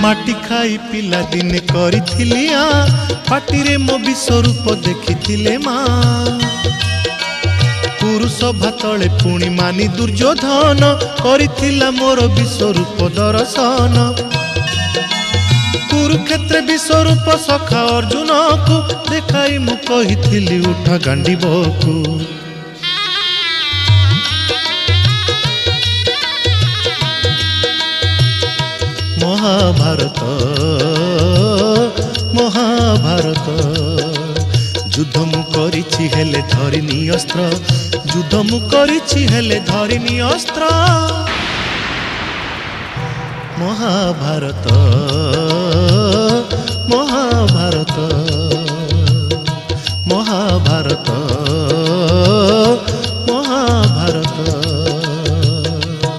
माटी खाई पिला दिने करिथिली पाटिरे मो विश्वरूप देखिथिले माँ पुरुष भातले पुणी मानी दुर्योधन करिथिला मोर विश्वरूप दर्शन कुरुक्षेत्र विश्वरूप सखा अर्जुन को देखाई मु कहिथिली उठा गांडीबकु महाभारत महाभारत युद्ध मु करिछि हेले धरिनी अस्त्र युद्ध मु करिछि हेले धरिनी अस्त्र महाभारत